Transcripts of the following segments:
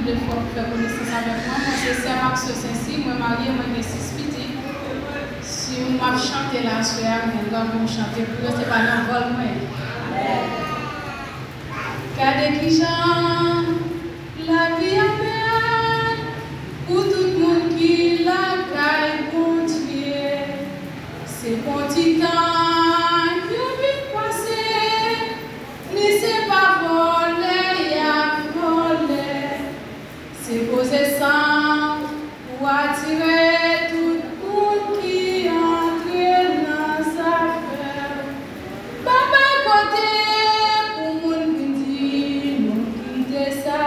de fois pour faire connaissance avec moi. Moi, c'est Sœur Max Saint-Cyr, moi mariée, moi j'ai 6 petits. Si on m'a chanté la soeur, on doit me chanter pour eux, c'est pas dans le vol, moi. Kade qui chante la vie à peine, pour tout le monde qui la caille bon Dieu. C'est bon petit temps que vite passé, ni c'est pas volé, y'a volé. C'est posé sans pour attirer tout le monde qui entre dans sa affaire. Papa côté pour mon petit, nous quitter ça.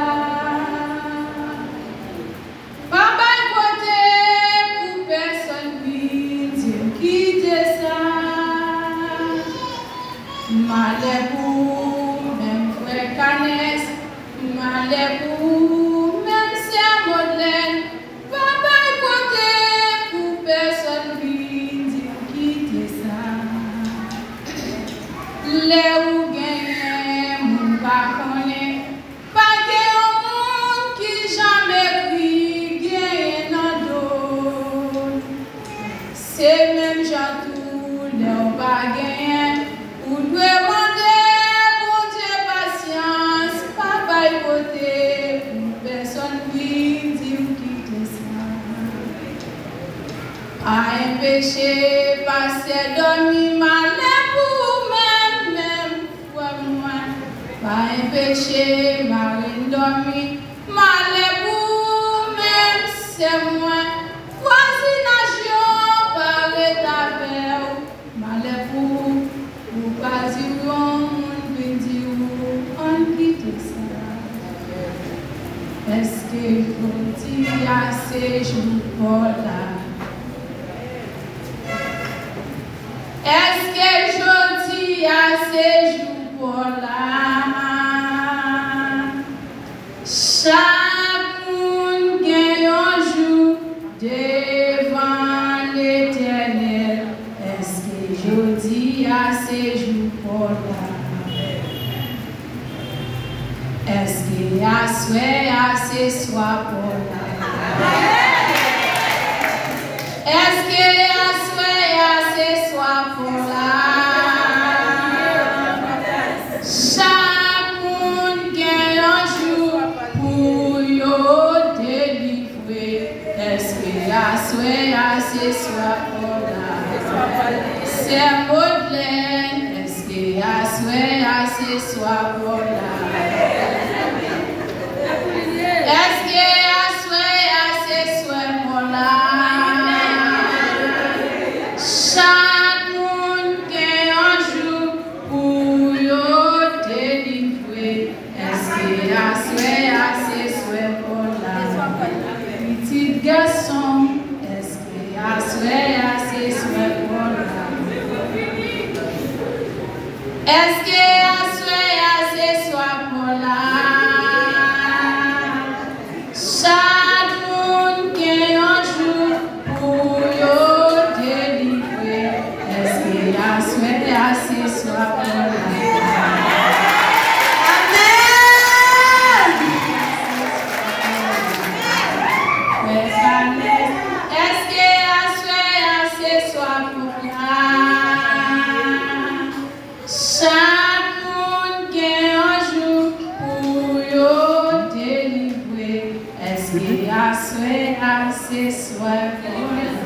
Papa côté pour personne petit, quitter ça. Malais pour même frère Canès, malais pour même sœur Madeleine. Papa côté pour personne petit, quitter ça. Les ou gagnent, mon pas connaît. Pas de monde qui jamais pris, gagne dans d'autres. C'est même gens tout, les ou pas gagnent. Ou demander, bon Dieu, patience. Papa côté, pour personne qui dit ou quitte ça. Pas un péché, passer dormi mal pour même pour moi. Pas un péché, marine dormi mal pour même c'est moi. Voisination, paraît ta peur, mal pour pas dire on dire on quitte ça. Est-ce que faut dire à ces jours pour là? Est-ce que je dis à ces jours pour là? Chaque monde gagne un jour devant l'Éternel. Est-ce que je dis à ces jours pour là? Est-ce que à ce soir pour là? Est-ce que à ce soir pour là? Chaque monde gagne un jour pour yo délivrer. Est-ce que à ce soir pour là? C'est Madeleine. Est-ce que à ce soir pour là? Est-ce que à ce soir pour là? Chaque monde gagne un jour pour yo délivrer. Est-ce que à ce soir pour là? Petit garçon, est-ce que à ce soir pour là? Est-ce que à ce soir pour là? Chaque monde gagne un jour pour yo délivrer. Est-ce que à ce soir pour là? Amen. Est-ce que à ce soir pour là? Chaque monde gagne un jour pour yo délivrer. Est-ce que à ce soir pour là?